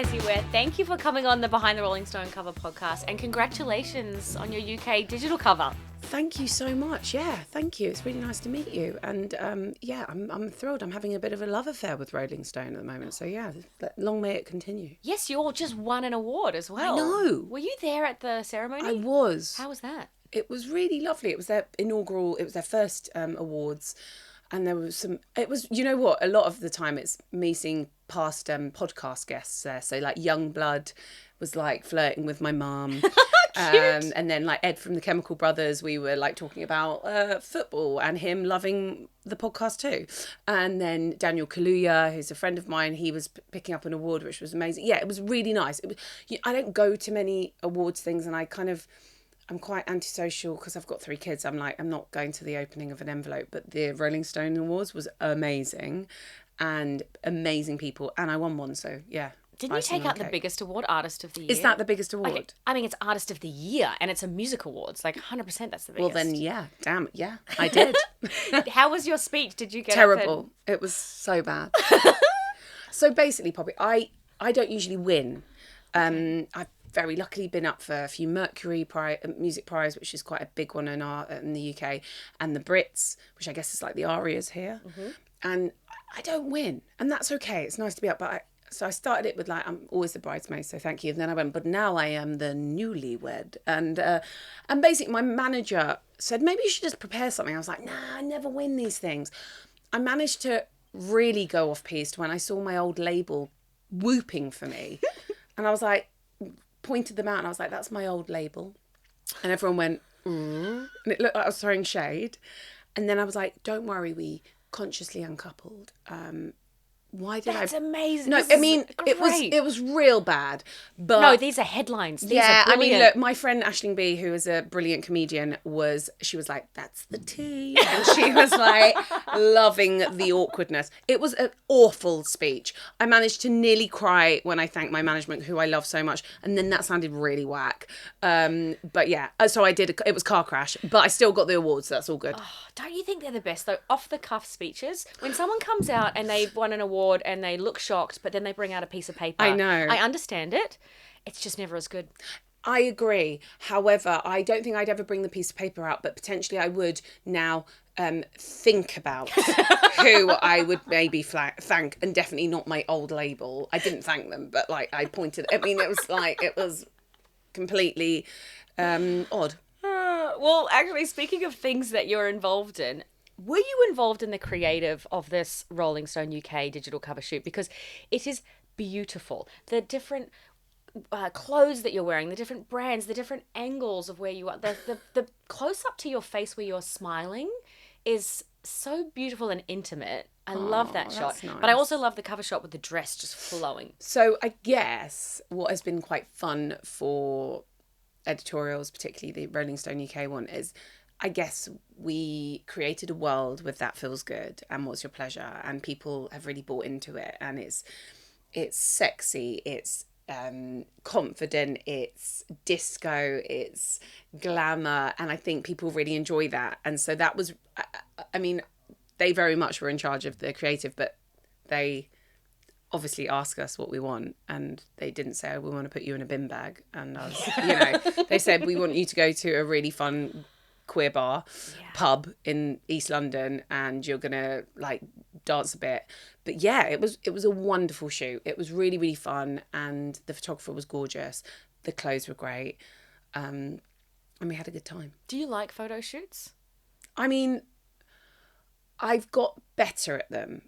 Jessie Ware, thank you for coming on the Behind the Rolling Stone cover podcast, and congratulations on your UK digital cover. Thank you so much. Yeah, thank you. It's really nice to meet you. And I'm thrilled. I'm having a bit of a love affair with Rolling Stone at the moment. So yeah, long may it continue. Yes, you all just won an award as well. I know. Were you there at the ceremony? I was. How was that? It was really lovely. It was their first awards. And there was you know what, a lot of the time it's me seeing past podcast guests there. So like Youngblood was like flirting with my mum. And then like Ed from the Chemical Brothers, we were like talking about football and him loving the podcast too. And then Daniel Kaluuya, who's a friend of mine, he was picking up an award, which was amazing. Yeah, it was really nice. I don't go to many awards things, and I'm quite antisocial because I've got 3 kids. I'm not going to the opening of an envelope, but the Rolling Stone Awards was amazing and amazing people. And I won one, so yeah. Didn't you take out the biggest award, Artist of the Year? Is that the biggest award? Okay. I mean, it's Artist of the Year and it's a music awards. Like 100% that's the biggest. Well then, yeah. Damn, yeah, I did. How was your speech? Did you get terrible? It was so bad. So basically, Poppy, I don't usually win. I've very luckily been up for a few Mercury Music Prize, which is quite a big one in the UK, and the Brits, which I guess is like the Arias here. Mm-hmm. And I don't win, and that's okay. It's nice to be up, but so I started it with like, I'm always the bridesmaid, so thank you. And then I went, but now I am the newlywed. And basically my manager said, maybe you should just prepare something. I was like, nah, I never win these things. I managed to really go off piste when I saw my old label whooping for me. And I was like, pointed them out and I was like, that's my old label. And everyone went, and it looked like I was throwing shade. And then I was like, don't worry, we consciously uncoupled. That's amazing. No, I mean, it was real bad. But no, these are headlines. These are I mean, brilliant. look, my friend Aisling B, who is a brilliant comedian, she was like, that's the tea. And she was like loving the awkwardness. It was an awful speech. I managed to nearly cry when I thanked my management, who I love so much. And then that sounded really whack. But yeah, so I did, it was car crash, but I still got the awards, so that's all good. Oh, don't you think they're the best though? Off the cuff speeches. When someone comes out and they've won an award and they look shocked, but then they bring out a piece of paper. I know. I understand it. It's just never as good. I agree. However, I don't think I'd ever bring the piece of paper out, but potentially I would now think about who I would maybe thank, and definitely not my old label. I didn't thank them, but like I pointed. I mean, it was completely odd. Well, actually, speaking of things that you're involved in, were you involved in the creative of this Rolling Stone UK digital cover shoot? Because it is beautiful. The different clothes that you're wearing, the different brands, the different angles of where you are, the close up to your face where you're smiling is so beautiful and intimate. I love that shot. Nice. But I also love the cover shot with the dress just flowing. So I guess what has been quite fun for editorials, particularly the Rolling Stone UK one, is I guess we created a world with That Feels Good and What's Your Pleasure, and people have really bought into it, and it's sexy, it's confident, it's disco, it's glamour, and I think people really enjoy that. And so that was, I mean, they very much were in charge of the creative, but they obviously ask us what we want, and they didn't say, oh, we want to put you in a bin bag. And I was, they said, we want you to go to a really fun queer bar pub in East London, and you're gonna like dance a bit. But yeah, it was a wonderful shoot. It was really, really fun, and the photographer was gorgeous, the clothes were great, and we had a good time. Do you like photo shoots? I mean, I've got better at them.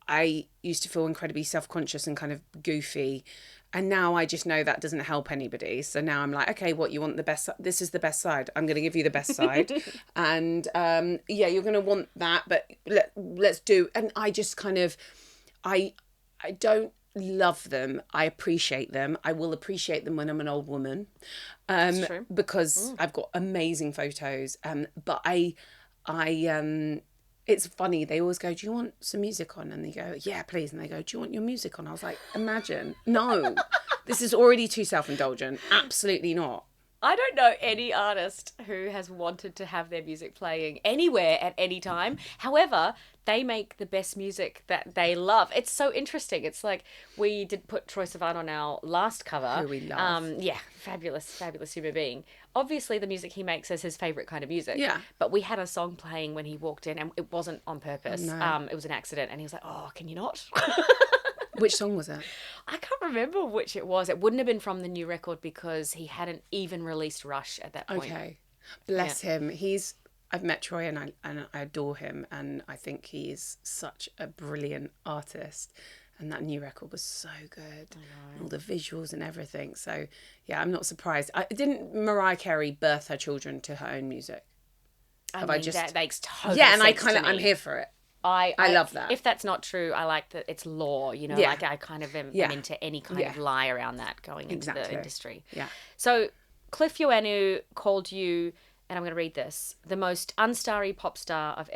I used to feel incredibly self-conscious and kind of goofy, and now I just know that doesn't help anybody. So now I'm like, okay, what, you want the best? This is the best side. I'm going to give you the best side. And you're going to want that, but let's do. And I just kind of, I don't love them. I appreciate them. I will appreciate them when I'm an old woman, That's true. because I've got amazing photos. But I it's funny, they always go, do you want some music on? And they go, yeah, please. And they go, do you want your music on? I was like, imagine. No, this is already too self-indulgent. Absolutely not. I don't know any artist who has wanted to have their music playing anywhere at any time. However, they make the best music that they love. It's so interesting. It's like we did put Troye Sivan on our last cover. Who we love. Yeah, fabulous, fabulous human being. Obviously, the music he makes is his favorite kind of music. Yeah. But we had a song playing when he walked in, and it wasn't on purpose. Oh, no. It was an accident, and he was like, "Oh, can you not?" Which song was it? I can't remember which it was. It wouldn't have been from the new record because he hadn't even released Rush at that point. Okay. Bless him. I've met Troy and I adore him, and I think he is such a brilliant artist. And that new record was so good. All the visuals and everything. So, yeah, I'm not surprised. Didn't Mariah Carey birth her children to her own music? I mean, that makes total Yeah, and sense to me. I'm here for it. I love that. If that's not true, I like that it's law, you know, Yeah. like I kind of am Yeah. into any kind of lie around that going into the industry. Yeah. So Cliff Joannou called you, and I'm going to read this, the most unstarry pop star I've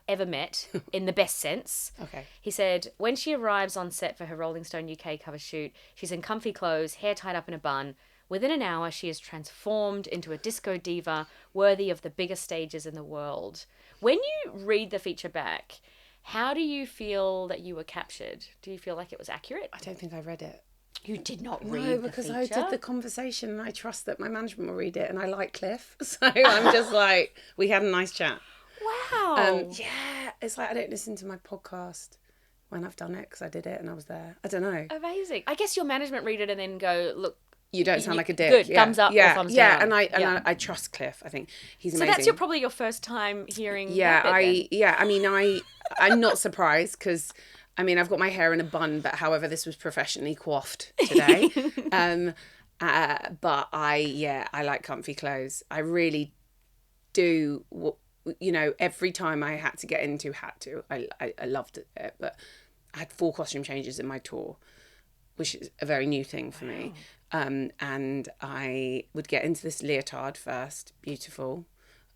ever met, in the best sense. Okay. He said, when she arrives on set for her Rolling Stone UK cover shoot, she's in comfy clothes, hair tied up in a bun. Within an hour, she is transformed into a disco diva worthy of the biggest stages in the world. When you read the feature back, how do you feel that you were captured? Do you feel like it was accurate? I don't think I read it. You did not read No, the because feature? I did the conversation and I trust that my management will read it, and I like Cliff. So I'm just like, we had a nice chat. Wow. Yeah, it's like I don't listen to my podcast when I've done it because I did it and I was there. I don't know. Amazing. I guess your management read it and then go, look, You don't sound like a dick. good, Yeah. thumbs up or yeah. thumbs yeah. down. And I trust Cliff. I think he's so amazing. that's probably your first time hearing Yeah, that bit then. I mean, I'm not surprised because, I mean, I've got my hair in a bun, but however, this was professionally coiffed today. But I like comfy clothes. I really do. You know, every time I had to get into, I loved it. But I had 4 costume changes in my tour, which is a very new thing for me. And I would get into this leotard first, beautiful.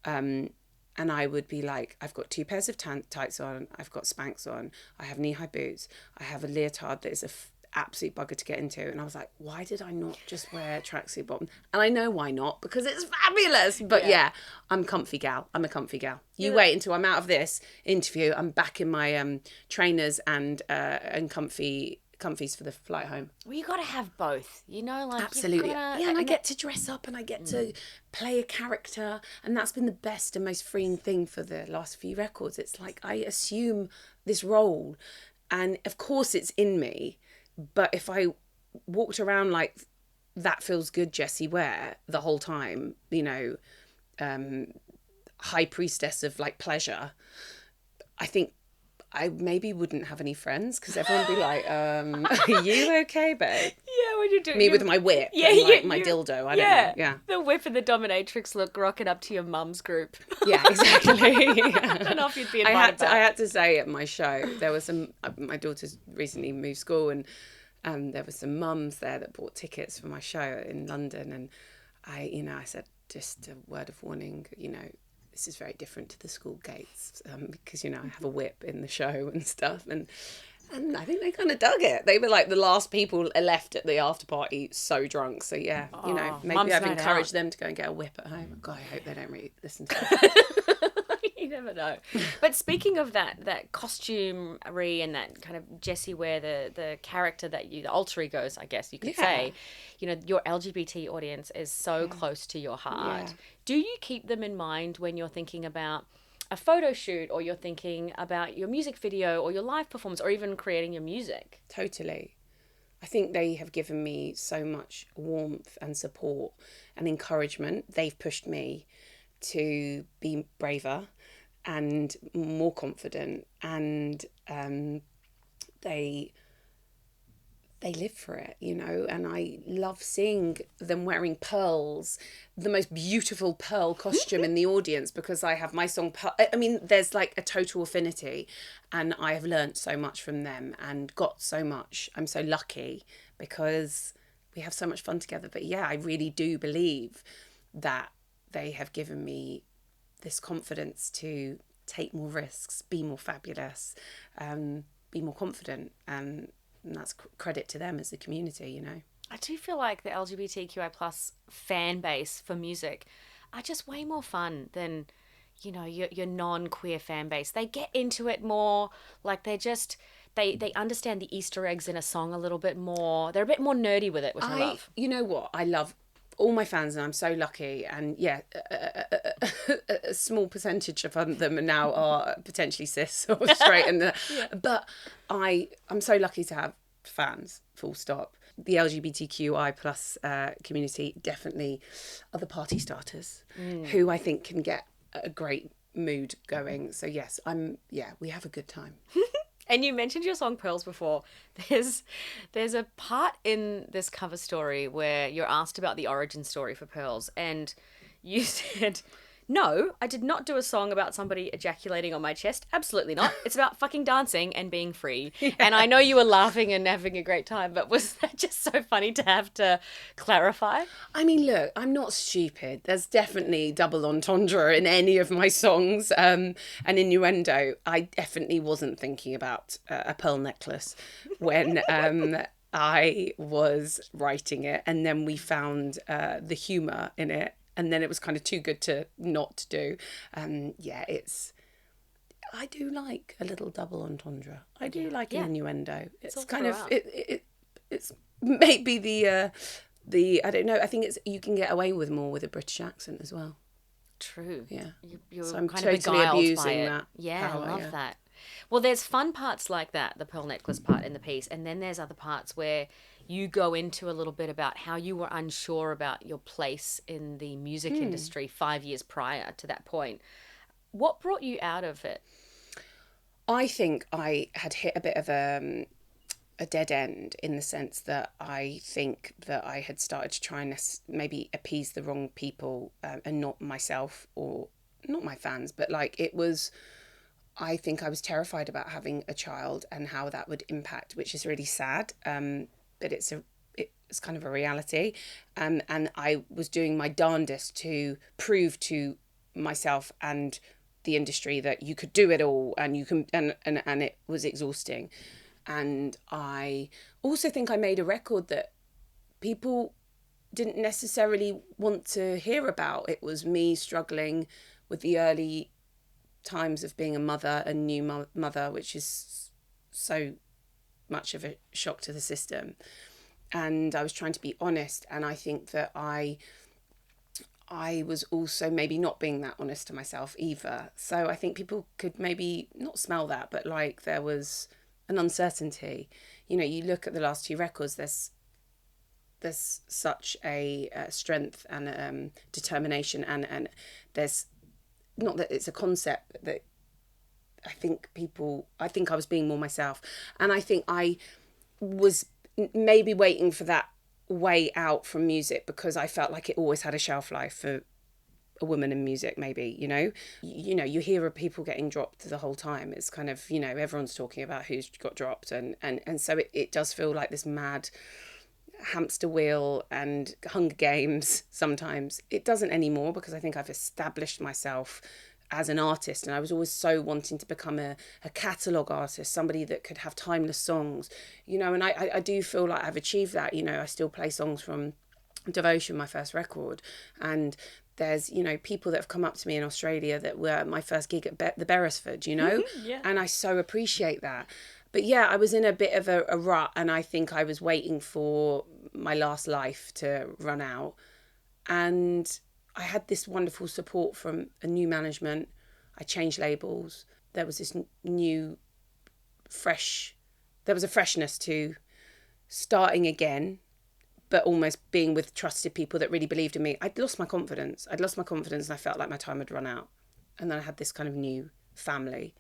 And I would be like, I've got 2 pairs of tights on, I've got Spanx on, I have knee-high boots, I have a leotard that is a absolute bugger to get into. And I was like, why did I not just wear tracksuit bottom? And I know why not, because it's fabulous. But yeah, I'm a comfy gal. You wait until I'm out of this interview, I'm back in my trainers and comfies for the flight home. Well, you got to have both, you know, like Absolutely. Gotta, yeah, and I get to dress up and I get to play a character, and that's been the best and most freeing thing for the last few records. It's like I assume this role, and of course it's in me, but if I walked around like that feels good Jessie Ware the whole time, you know, high priestess of like pleasure, I think I maybe wouldn't have any friends because everyone would be like, are you okay, babe? Yeah, when you do Me with my whip and my dildo, I don't know. Yeah. The whip and the dominatrix look rocking up to your mum's group. Yeah, exactly. And off you'd be invited back. I had to say at my show, there was my daughter's recently moved school, and there were some mums there that bought tickets for my show in London, and I said, just a word of warning, you know, this is very different to the school gates because, you know, I have a whip in the show and stuff. And I think they kind of dug it. They were like the last people left at the after party so drunk. So, yeah, you know, maybe I've encouraged them to go and get a whip at home. God, I hope they don't really listen to it. You never know. But speaking of that costumery and that kind of Jessie Ware, the character that the alter egos, I guess you could say, you know, your LGBT audience is so close to your heart. Yeah. Do you keep them in mind when you're thinking about a photo shoot, or you're thinking about your music video or your live performance, or even creating your music? Totally. I think they have given me so much warmth and support and encouragement. They've pushed me to be braver and more confident, and they live for it, you know, and I love seeing them wearing pearls, the most beautiful pearl costume in the audience, because I have my song Pearl. I mean, there's like a total affinity, and I have learnt so much from them and got so much. I'm so lucky because we have so much fun together. But yeah, I really do believe that they have given me this confidence to take more risks, be more fabulous, be more confident, and that's credit to them as a community, you know. I do feel like the LGBTQI plus fan base for music are just way more fun than, your non-queer fan base. They get into it more. Like they understand the Easter eggs in a song a little bit more. They're a bit more nerdy with it, which I love. You know what? I love all my fans, and I'm so lucky. And yeah, a small percentage of them now are potentially cis or straight, but I'm so lucky to have fans. Full stop. The LGBTQI plus community definitely are the party starters, who I think can get a great mood going. So yes, we have a good time. And you mentioned your song Pearls before. There's a part in this cover story where you're asked about the origin story for Pearls, and you said, "No, I did not do a song about somebody ejaculating on my chest. Absolutely not. It's about fucking dancing and being free." Yeah. And I know you were laughing and having a great time, but was that just so funny to have to clarify? I mean, look, I'm not stupid. There's definitely double entendre in any of my songs, and innuendo. I definitely wasn't thinking about a pearl necklace when I was writing it, and then we found the humour in it. And then it was kind of too good to not do. I do like a little double entendre. I do like an innuendo. It's kind of it's maybe the I don't know. I think you can get away with more with a British accent as well. True. Yeah. You're so I'm kind totally of abusing that. Yeah, power, I love that. Well, there's fun parts like that, the pearl necklace part in the piece, and then there's other parts where you go into a little bit about how you were unsure about your place in the music industry 5 years prior to that point. What brought you out of it? I think I had hit a bit of a dead end, in the sense that I think that I had started to try and maybe appease the wrong people, and not myself, or not my fans, but I think I was terrified about having a child and how that would impact, which is really sad. But it's kind of a reality. And I was doing my darndest to prove to myself and the industry that you could do it all, and you can, and it was exhausting. And I also think I made a record that people didn't necessarily want to hear about. It was me struggling with the early times of being a mother, a new mother, which is so much of a shock to the system. And I was trying to be honest, and I think that I was also maybe not being that honest to myself either. So I think people could maybe not smell that, but there was an uncertainty. You look at the last two records, there's such a strength and determination, and there's, not that it's a concept, but that I think I was being more myself. And I think I was maybe waiting for that way out from music, because I felt like it always had a shelf life for a woman in music, maybe, you hear of people getting dropped the whole time. It's kind of, everyone's talking about who's got dropped. And so it does feel like this mad hamster wheel and Hunger Games sometimes. It doesn't anymore, because I think I've established myself as an artist, and I was always so wanting to become a catalogue artist, somebody that could have timeless songs, and I do feel like I've achieved that. I still play songs from Devotion, my first record, and there's people that have come up to me in Australia that were at my first gig at the Beresford, Yeah. And I so appreciate that. But yeah, I was in a bit of a rut, and I think I was waiting for my last life to run out. And I had this wonderful support from a new management. I changed labels. There was this there was a freshness to starting again, but almost being with trusted people that really believed in me. I'd lost my confidence, and I felt like my time had run out. And then I had this kind of new family,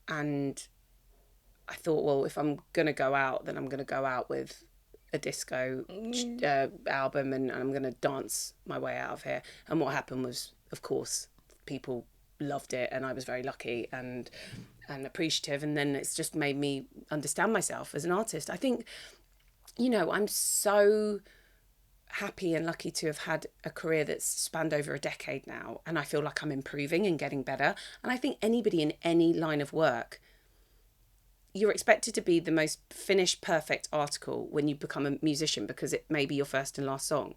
and I thought, well, if I'm going to go out, then I'm going to go out with a disco album, and I'm going to dance my way out of here. And what happened was, of course, people loved it, and I was very lucky and appreciative. And then it's just made me understand myself as an artist. I think, I'm so happy and lucky to have had a career that's spanned over a decade now, and I feel like I'm improving and getting better. And I think anybody in any line of work you're expected to be the most finished, perfect article when you become a musician because it may be your first and last song.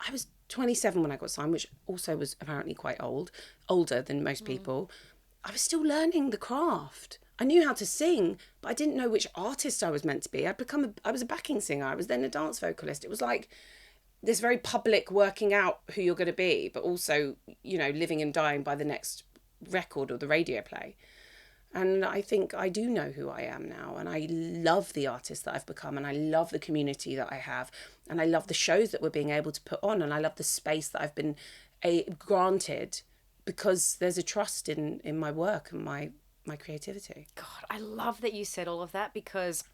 I was 27 when I got signed, which also was apparently quite older than most people. I was still learning the craft. I knew how to sing, but I didn't know which artist I was meant to be. I was a backing singer. I was then a dance vocalist. It was like this very public working out who you're going to be, but also, you know, living and dying by the next record or the radio play. And I think I do know who I am now. And I love the artist that I've become. And I love the community that I have. And I love the shows that we're being able to put on. And I love the space that I've been granted because there's a trust in my work and my creativity. God, I love that you said all of that, because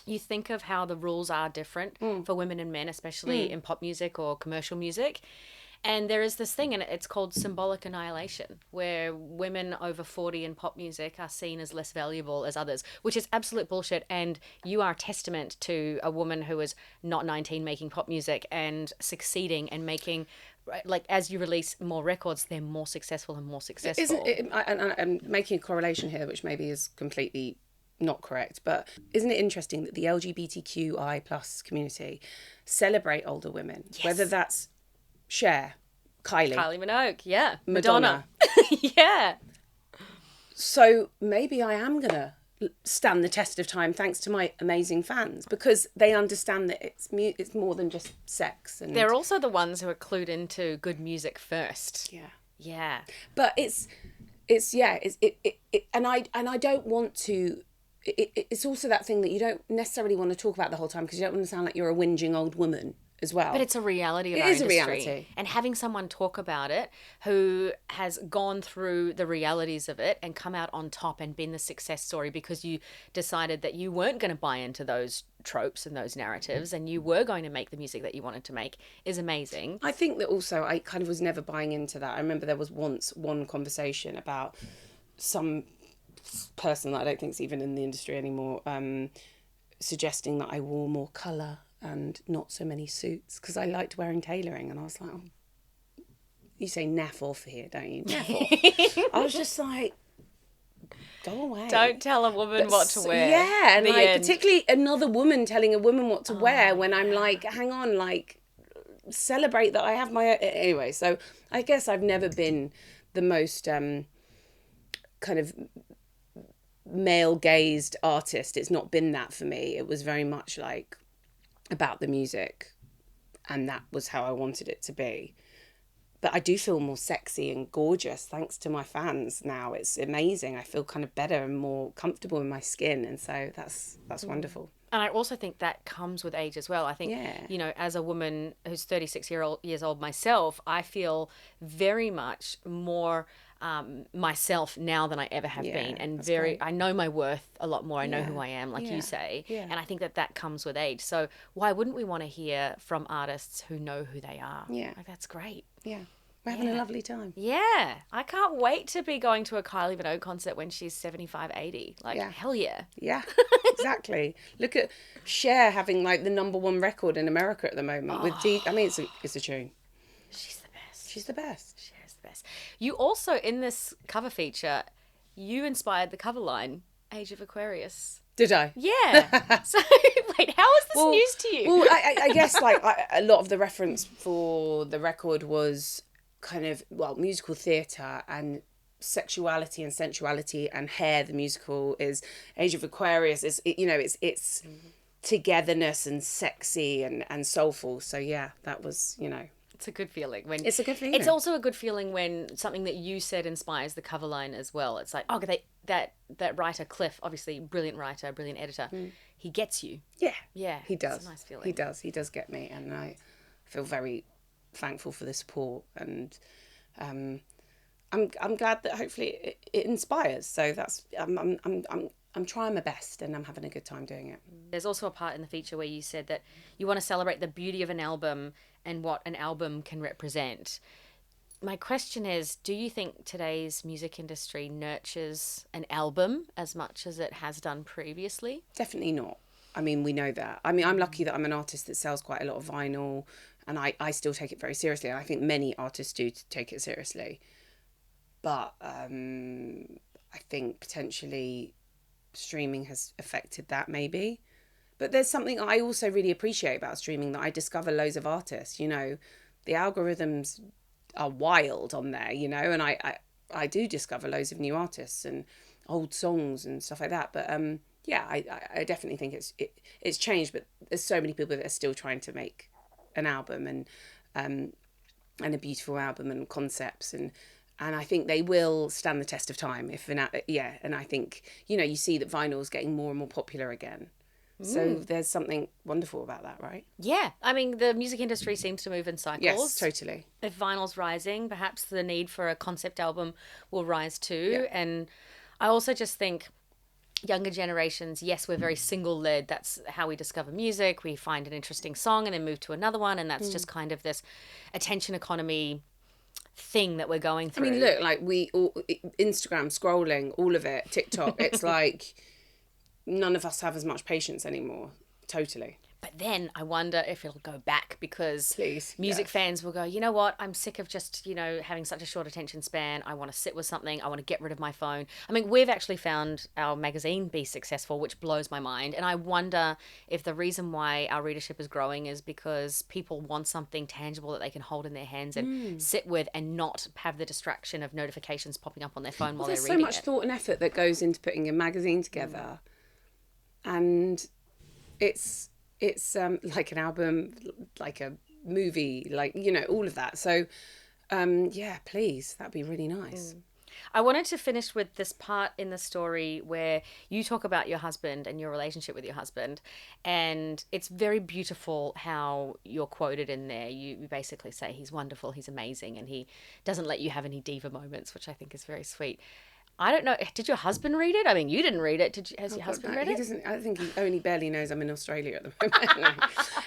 you think of how the rules are different for women and men, especially in pop music or commercial music. And there is this thing, and it's called Symbolic Annihilation, where women over 40 in pop music are seen as less valuable as others, which is absolute bullshit. And you are a testament to a woman who is not 19 making pop music and succeeding and making, like, as you release more records, they're more successful and more successful. I'm making a correlation here, which maybe is completely not correct, but isn't it interesting that the LGBTQI plus community celebrate older women, whether that's Cher, Kylie Minogue, yeah. Madonna. Yeah. So maybe I am going to stand the test of time thanks to my amazing fans, because they understand that it's more than just sex. And they're also the ones who are clued into good music first. Yeah. Yeah. But and I don't want to. It's also that thing that you don't necessarily want to talk about the whole time because you don't want to sound like you're a whinging old woman as well. But it's a reality of our industry. It is a reality. And having someone talk about it who has gone through the realities of it and come out on top and been the success story because you decided that you weren't going to buy into those tropes and those narratives and you were going to make the music that you wanted to make is amazing. I think that also I kind of was never buying into that. I remember there was once one conversation about some person that I don't think is even in the industry anymore suggesting that I wore more colour and not so many suits because I liked wearing tailoring, and I was like, oh, you say naff off here, don't you? Naff off. I was just like, go away. Don't tell a woman what to wear. Yeah, and particularly another woman telling a woman what to wear when I'm like, hang on, like, celebrate that I have my own. Anyway, so I guess I've never been the most kind of male-gazed artist. It's not been that for me. It was very much like about the music, and that was how I wanted it to be. But I do feel more sexy and gorgeous thanks to my fans now. It's amazing. I feel kind of better and more comfortable in my skin, and so that's wonderful. And I also think that comes with age as well. I think, you know, as a woman who's 36 years old myself, I feel very much more myself now than I ever have been, and I know my worth a lot more. I know who I am, like you say, and I think that comes with age. So why wouldn't we want to hear from artists who know who they are? Like, that's great. We're having a lovely time. I can't wait to be going to a Kylie Minogue concert when she's 75, 80. Like, hell yeah. Exactly. Look at Cher having like the #1 record in America at the moment with I mean, it's a tune. She's the best. She's the best. Best. You also, in this cover feature, you inspired the cover line, Age of Aquarius. Did I? Yeah. So, wait, how is this news to you? Well, I guess like a lot of the reference for the record was kind of, musical theatre and sexuality and sensuality, and Hair, the musical, is Age of Aquarius. It's togetherness and sexy and soulful. So yeah, that was, It's a good feeling. It's a good feeling. It's also a good feeling when something that you said inspires the cover line as well. It's like, that writer, Cliff, obviously brilliant writer, brilliant editor, he gets you. Yeah. He does. It's a nice feeling. He does get me, and I feel very thankful for the support, and I'm glad that hopefully it inspires. So that's I'm trying my best, and I'm having a good time doing it. There's also a part in the feature where you said that you want to celebrate the beauty of an album and what an album can represent. My question is, do you think today's music industry nurtures an album as much as it has done previously? Definitely not. I mean, we know that. I mean, I'm lucky that I'm an artist that sells quite a lot of vinyl, and I still take it very seriously. And I think many artists do take it seriously. But I think potentially streaming has affected that maybe. But there's something I also really appreciate about streaming, that I discover loads of artists, you know. The algorithms are wild on there, you know, and I do discover loads of new artists and old songs and stuff like that. But yeah, I definitely think it's changed, but there's so many people that are still trying to make an album and a beautiful album and concepts, and I think they will stand the test of time and I think, you know, you see that vinyl's getting more and more popular again. So there's something wonderful about that, right? Yeah. I mean, the music industry seems to move in cycles. Yes, totally. If vinyl's rising, perhaps the need for a concept album will rise too. Yeah. And I also just think younger generations, yes, we're very single-led. That's how we discover music. We find an interesting song and then move to another one. And that's just kind of this attention economy thing that we're going through. I mean, look, like Instagram scrolling, all of it, TikTok, it's like... None of us have as much patience anymore. Totally. But then I wonder if it'll go back, because Please, music fans will go, you know what, I'm sick of just, you know, having such a short attention span. I want to sit with something. I want to get rid of my phone. I mean, we've actually found our magazine be successful, which blows my mind. And I wonder if the reason why our readership is growing is because people want something tangible that they can hold in their hands and sit with, and not have the distraction of notifications popping up on their phone while they're reading it. There's so much thought and effort that goes into putting a magazine together. And it's like an album, like a movie, like, you know, all of that. So, yeah, please, that'd be really nice. I wanted to finish with this part in the story where you talk about your husband and your relationship with your husband. And it's very beautiful how you're quoted in there. You basically say he's wonderful, he's amazing, and he doesn't let you have any diva moments, which I think is very sweet. I don't know. Did your husband read it? I mean, you didn't read it. Has your husband read it? He doesn't. I think he only barely knows I'm in Australia at the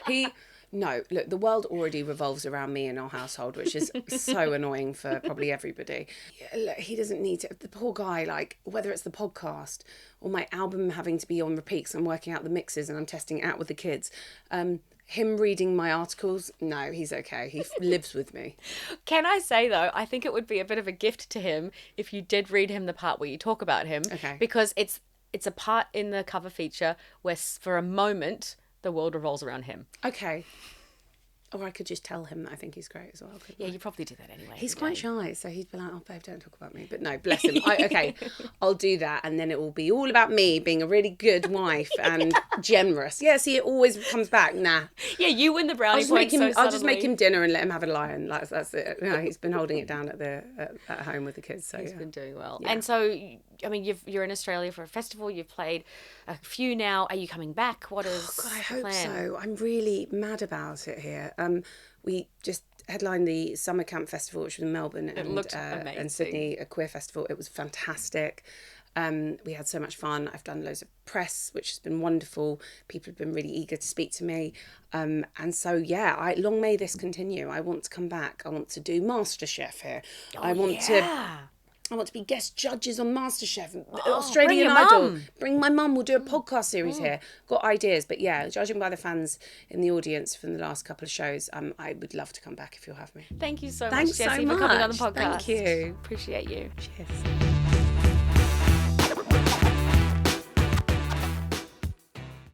moment. No, look, the world already revolves around me and our household, which is so annoying for probably everybody. Yeah, look, he doesn't need to. The poor guy, like, whether it's the podcast or my album having to be on repeat because I'm working out the mixes and I'm testing it out with the kids. Him reading my articles, no, he's okay. He lives with me. Can I say, though, I think it would be a bit of a gift to him if you did read him the part where you talk about him. Okay. Because it's a part in the cover feature where, for a moment, the world revolves around him. Okay. Or I could just tell him that I think he's great as well. Yeah, you probably do that anyway. He's quite shy, so he'd be like, oh, babe, don't talk about me. But no, bless him. Okay, I'll do that, and then it will be all about me being a really good wife and generous. Yeah, see, it always comes back. Nah. Yeah, you win the brownie points. I'll just make him dinner and let him have a lion. Like, that's it. You know, he's been holding it down at home with the kids. So he's been doing well. Yeah. And so, I mean, you're in Australia for a festival. You've played a few now. Are you coming back? What is God, I the hope plan? so. I'm really mad about it here. We just headlined the Summer Camp Festival, which was in Melbourne and Sydney, a queer festival. It was fantastic. We had so much fun. I've done loads of press, which has been wonderful. People have been really eager to speak to me. And so, yeah, long may this continue. I want to come back. I want to do MasterChef here. I want to be guest judges on MasterChef, Australian Idol. Bring my mum. We'll do a podcast series here. Got ideas. But yeah, judging by the fans in the audience from the last couple of shows, I would love to come back if you'll have me. Thank you so much, Jessie, for coming on the podcast. Thank you. Appreciate you. Cheers.